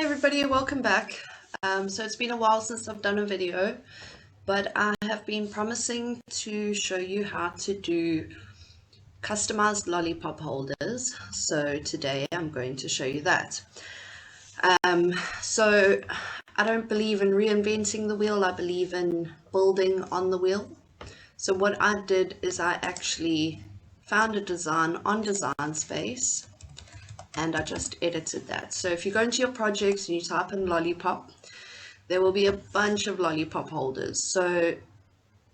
everybody, welcome back. So it's been a while since I've done a video, but I have been promising to show you how to do customized lollipop holders. So today I'm going to show you that. So I don't believe in reinventing the wheel, I believe in building on the wheel. So what I did is I actually found a design on Design Space and I just edited that. So if you go into your projects and you type in lollipop, there will be a bunch of lollipop holders. So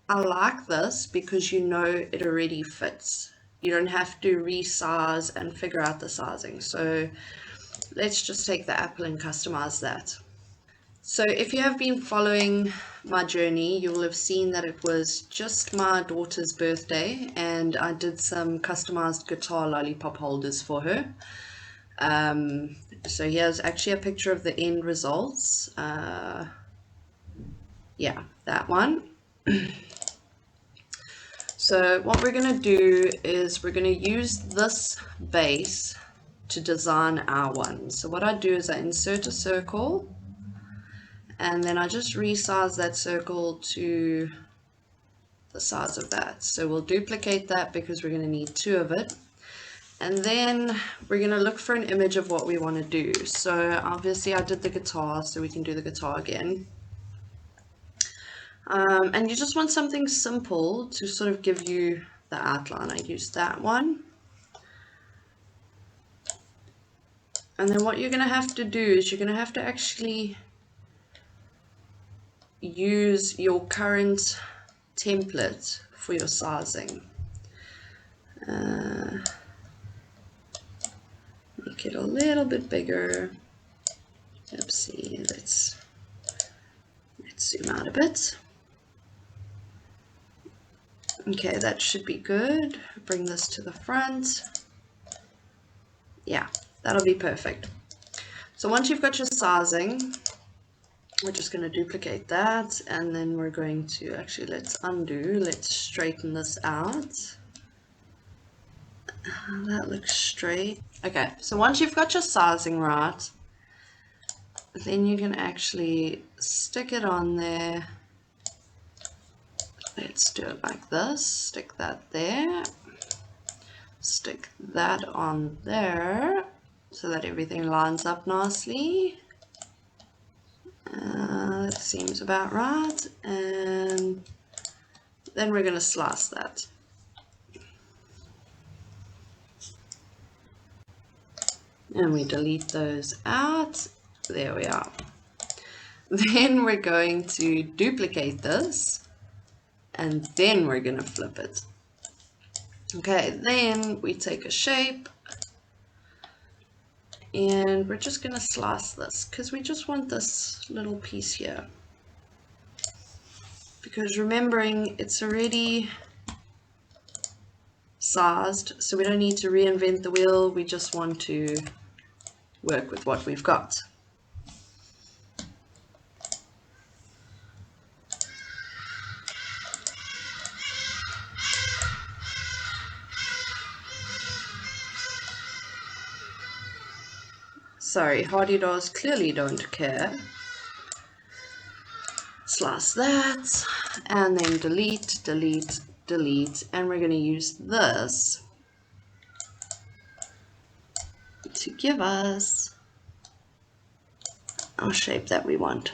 I like this because you know it already fits. You don't have to resize and figure out the sizing. So let's just take the apple and customize that. So if you have been following my journey, you will have seen that it was just my daughter's birthday and I did some customized guitar lollipop holders for her. So here's actually a picture of the end results. Yeah, that one. So what we're going to do is we're going to use this base to design our one. So what I do is I insert a circle and then I just resize that circle to the size of that. So we'll duplicate that because we're going to need two of it. And then we're going to look for an image of what we want to do. So obviously I did the guitar, so we can do the guitar again. And you just want something simple to sort of give you the outline. I used that one. And then what you're going to have to do is you're going to have to actually use your current template for your sizing. Make it a little bit bigger. Oopsie, let's zoom out a bit. Okay, that should be good. Bring this to the front. Yeah, that'll be perfect. So once you've got your sizing, we're just going to duplicate that and then we're going to actually, let's straighten this out. That looks straight. Okay, so once you've got your sizing right, then you can actually stick it on there. Let's do it like this. Stick that there. Stick that on there so that everything lines up nicely. That seems about right. And then we're going to slice that. And we delete those out. There we are. Then we're going to duplicate this and then we're going to flip it. Okay, then we take a shape and we're just going to slice this because we just want this little piece here. Because remembering it's already sized, so we don't need to reinvent the wheel, we just want to work with what we've got. Sorry, Hardy Dolls clearly don't care. Slice that, and then delete, delete, delete, and we're going to use this to give us our shape that we want.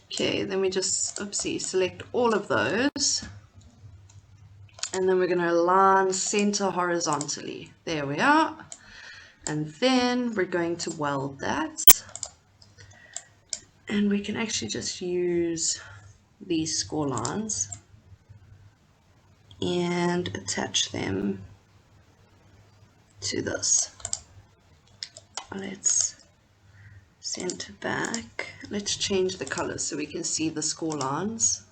Okay, then we just, select all of those. And then we're going to align center horizontally. There we are. And then we're going to weld that. And we can actually just use these score lines and attach them to this. Let's center back. Let's change the color so we can see the score lines.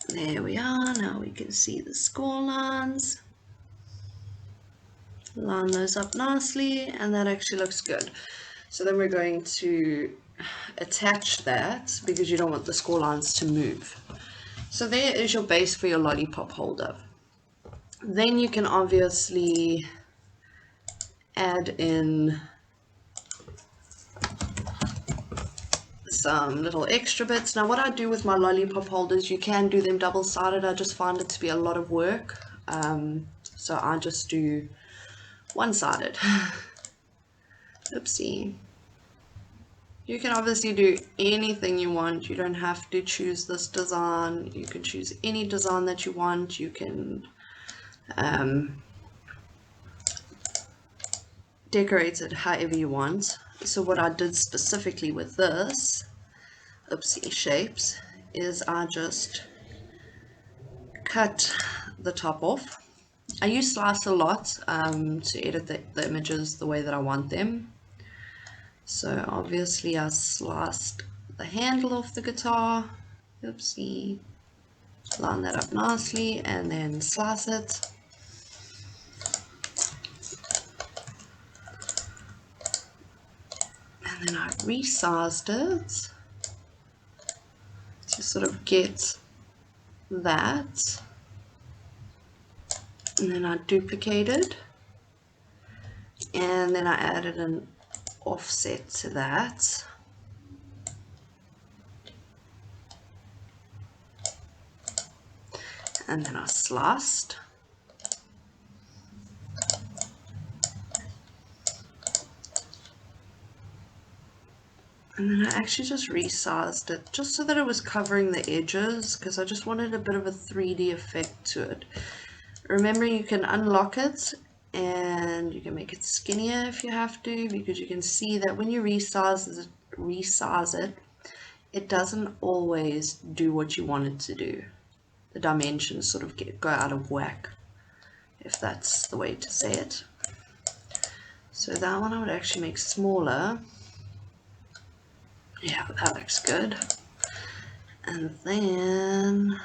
There we are. Now we can see the score lines. Line those up nicely, and that actually looks good. So then we're going to attach that because you don't want the score lines to move. So there is your base for your lollipop holder. Then you can obviously add in some little extra bits. Now what I do with my lollipop holders, you can do them double-sided. I just find it to be a lot of work. So I just do one-sided. Oopsie. You can obviously do anything you want. You don't have to choose this design. You can choose any design that you want. You can decorate it however you want. So what I did specifically with this, oopsie shapes, is I just cut the top off. I use slice a lot to edit the images the way that I want them. So obviously I sliced the handle off the guitar. Oopsie. Line that up nicely and then slice it. And then I resized it to sort of get that. And then I duplicated. And then I added an offset to that. And then I sliced. And then I actually just resized it just so that it was covering the edges, because I just wanted a bit of a 3D effect to it. Remember, you can unlock it and you can make it skinnier if you have to, because you can see that when you resize it, it doesn't always do what you want it to do. The dimensions sort of go out of whack, if that's the way to say it. So that one I would actually make smaller. Yeah, that looks good. And then,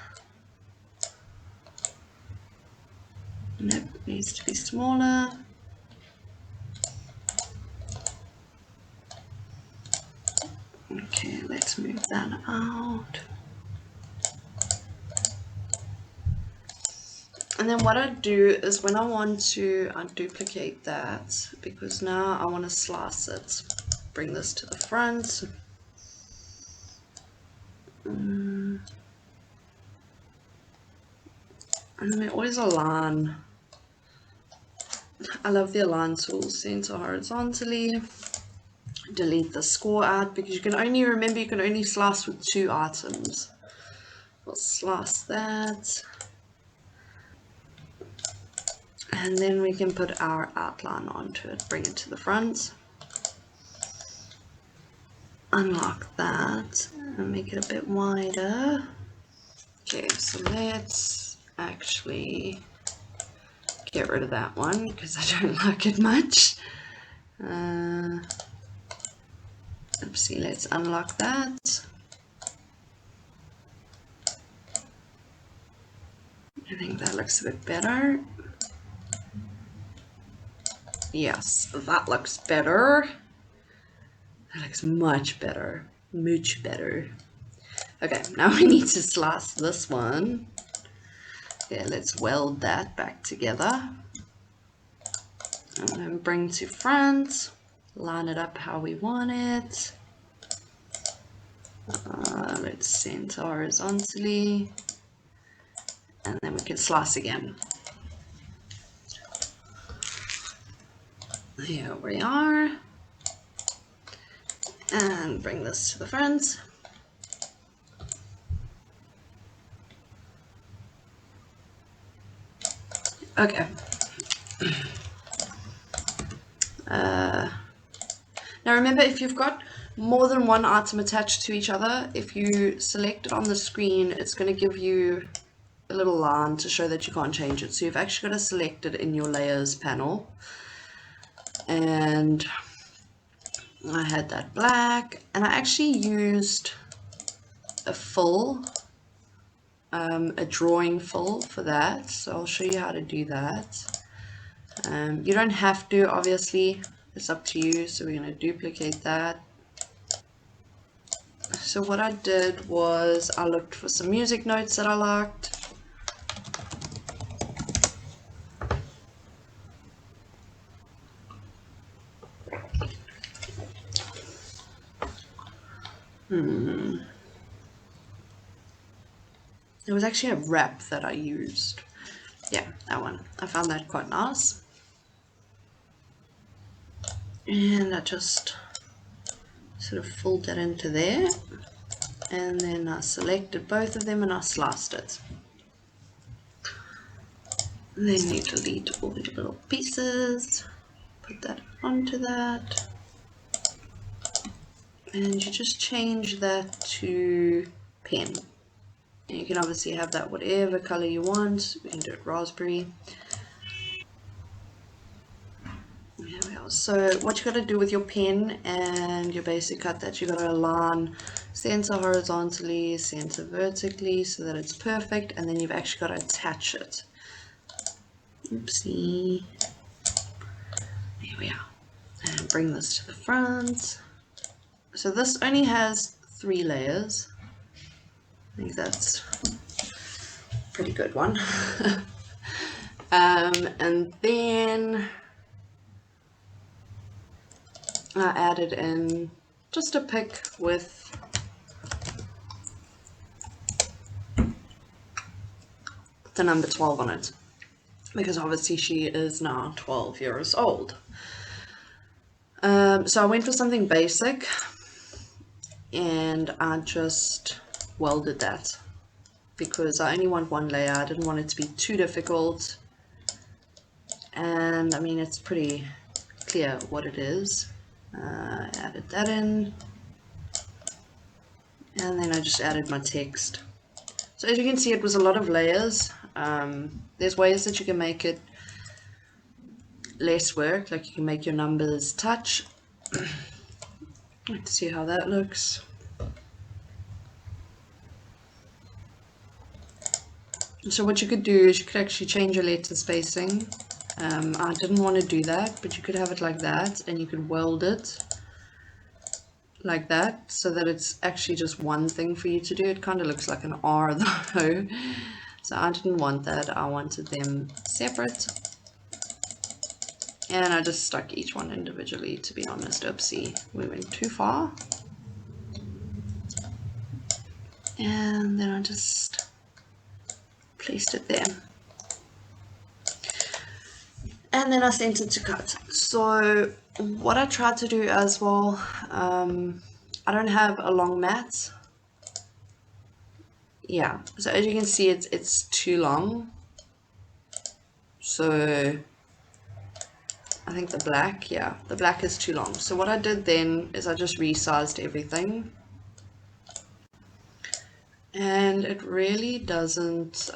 nope, it needs to be smaller. Okay, let's move that out. And then what I do is when I want to, I duplicate that, because now I want to slice it. Bring this to the front. And then we always align. I love the align tool. Center horizontally. Delete the score out, because you can only, remember, you can only slice with 2 items. We'll slice that. And then we can put our outline onto it, bring it to the front. Unlock that and make it a bit wider. Okay, so let's actually get rid of that one because I don't like it much. Oopsie, let's unlock that. I think that looks a bit better. Yes, that looks better. That looks much better. Much better. Okay, now we need to slice this one. Okay, let's weld that back together. And then bring to front. Line it up how we want it. Let's center horizontally. And then we can slice again. Here we are. And bring this to the front. Okay. Now remember, if you've got more than one item attached to each other, if you select it on the screen, it's going to give you a little line to show that you can't change it. So you've actually got to select it in your layers panel. And I had that black, and I actually used a fill, a drawing fill for that. So I'll show you how to do that. You don't have to, obviously, it's up to you. So we're going to duplicate that. So what I did was I looked for some music notes that I liked. It was actually a wrap that I used. Yeah, that one. I found that quite nice. And I just sort of filled that into there. And then I selected both of them and I sliced it. And then you delete all the little pieces. Put that onto that. And you just change that to pen. And you can obviously have that whatever color you want. We can do it raspberry. There we are. So what you got to do with your pen and your basic cut, that you got to align center horizontally, center vertically, so that it's perfect, and then you've actually got to attach it. Oopsie. There we are. And bring this to the front. So this only has 3 layers. I think that's a pretty good one. And then I added in just a pick with the number 12 on it, because obviously she is now 12 years old. So I went for something basic and I just welded that because I only want 1 layer. I didn't want it to be too difficult, and I mean, it's pretty clear what it is. Added that in, and then I just added my text. So as you can see, it was a lot of layers. There's ways that you can make it less work, like you can make your numbers touch. Let's see how that looks. So what you could do is you could actually change your letter spacing. I didn't want to do that, but you could have it like that, and you could weld it like that so that it's actually just one thing for you to do. It kind of looks like an R though, so I didn't want that. I wanted them separate, and I just stuck each one individually, to be honest. Oopsie, we went too far. And then I just placed it there. And then I sent it to cut. So what I tried to do as well, I don't have a long mat. Yeah, so as you can see, it's too long. So I think the black is too long. So what I did then is I just resized everything. And it really doesn't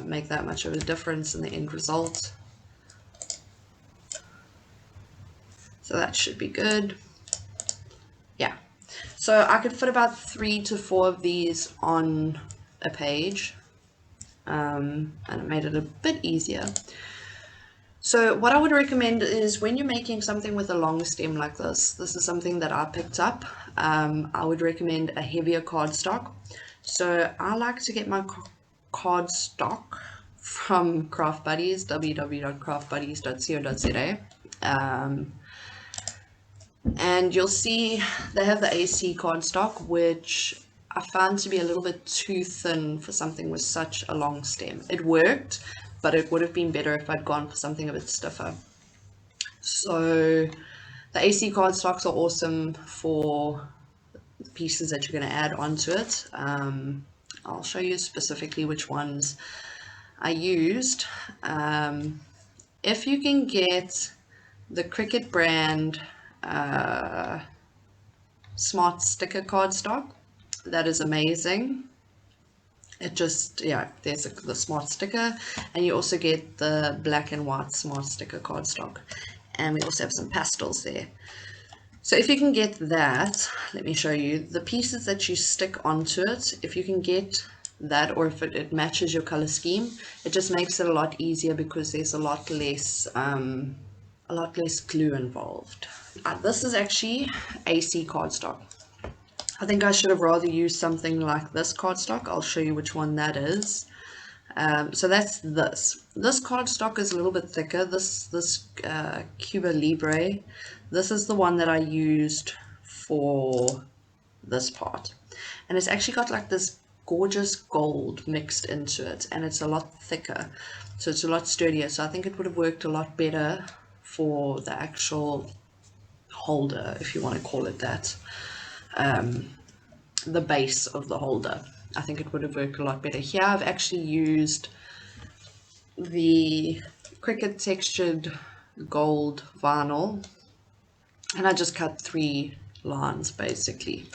make that much of a difference in the end result. So that should be good. Yeah. So I could fit about 3 to 4 of these on a page. And it made it a bit easier. So what I would recommend is when you're making something with a long stem like this is something that I picked up. I would recommend a heavier cardstock. So I like to get my cardstock from Craft Buddies, www.craftbuddies.co.za. And you'll see they have the AC cardstock, which I found to be a little bit too thin for something with such a long stem. It worked, but it would have been better if I'd gone for something a bit stiffer. So the AC cardstocks are awesome for the pieces that you're going to add onto it. I'll show you specifically which ones I used. If you can get the Cricut brand smart sticker cardstock, that is amazing. It just, yeah, there's the smart sticker, and you also get the black and white smart sticker cardstock, and we also have some pastels there. So if you can get that, let me show you the pieces that you stick onto it. If you can get that, or if it matches your color scheme, it just makes it a lot easier because there's a lot less glue involved. This is actually AC cardstock. I think I should have rather used something like this cardstock. I'll show you which one that is. So that's this. This cardstock is a little bit thicker. This Cuba Libre. This is the one that I used for this part. And it's actually got like this gorgeous gold mixed into it, and it's a lot thicker, so it's a lot sturdier. So I think it would have worked a lot better for the actual holder, if you want to call it that, the base of the holder. I think it would have worked a lot better. Here I've actually used the Cricut textured gold vinyl, and I just cut 3 lines basically.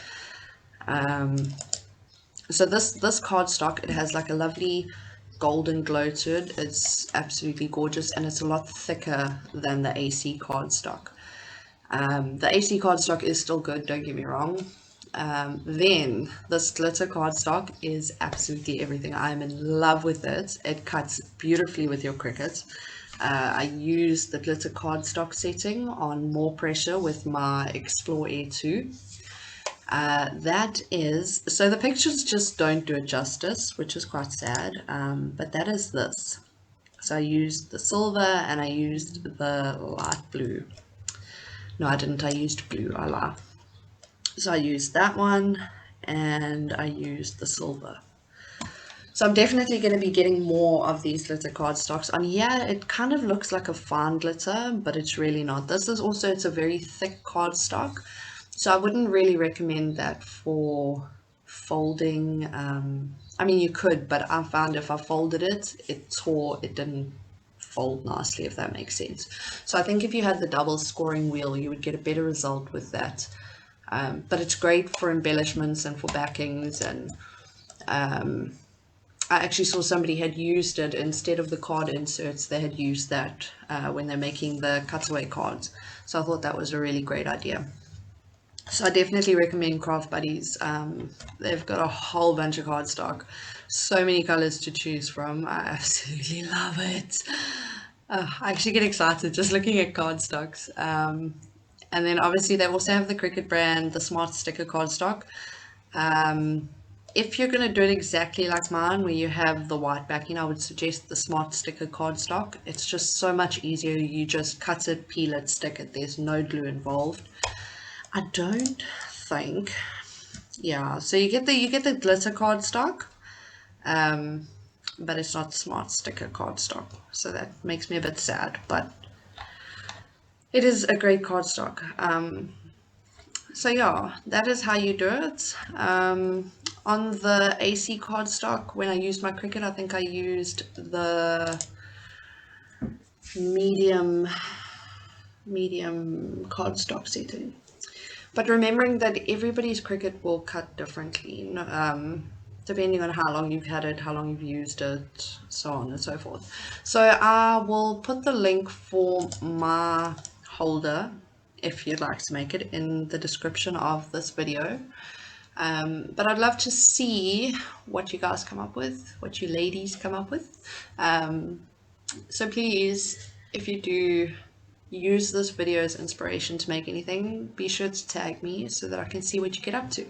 So this cardstock, it has like a lovely golden glow to it. It's absolutely gorgeous, and it's a lot thicker than the AC cardstock. The AC cardstock is still good, don't get me wrong. Then this glitter cardstock is absolutely everything. I'm in love with it. It cuts beautifully with your Cricut. I use the glitter cardstock setting on more pressure with my Explore Air 2. That is, so the pictures just don't do it justice, which is quite sad, but that is this. So I used the silver and I used the light blue. No, I didn't. I used blue. I lie. So I used that one and I used the silver. So I'm definitely going to be getting more of these glitter cardstocks. On here, it kind of looks like a fine glitter, but it's really not. This is also, it's a very thick cardstock. So I wouldn't really recommend that for folding. I mean, you could, but I found if I folded it, it tore, it didn't fold nicely, if that makes sense. So I think if you had the double scoring wheel, you would get a better result with that. But it's great for embellishments and for backings. And I actually saw somebody had used it instead of the card inserts. They had used that when they're making the cutaway cards. So I thought that was a really great idea. So I definitely recommend Craft Buddies. They've got a whole bunch of cardstock, so many colors to choose from. I absolutely love it. I actually get excited just looking at cardstocks. And then obviously they also have the Cricut brand, the Smart Sticker cardstock. If you're going to do it exactly like mine, where you have the white backing, I would suggest the Smart Sticker cardstock. It's just so much easier. You just cut it, peel it, stick it. There's no glue involved. I don't think, yeah. So you get the glitter cardstock, but it's not Smart Sticker cardstock. So that makes me a bit sad, but it is a great cardstock. So yeah, that is how you do it. On the AC cardstock, when I used my Cricut, I think I used the medium cardstock setting. But remembering that everybody's Cricut will cut differently, depending on how long you've had it, how long you've used it, so on and so forth. So I will put the link for my holder, if you'd like to make it, in the description of this video. But I'd love to see what you guys come up with, what you ladies come up with. So please, if you do use this video as inspiration to make anything, be sure to tag me so that I can see what you get up to.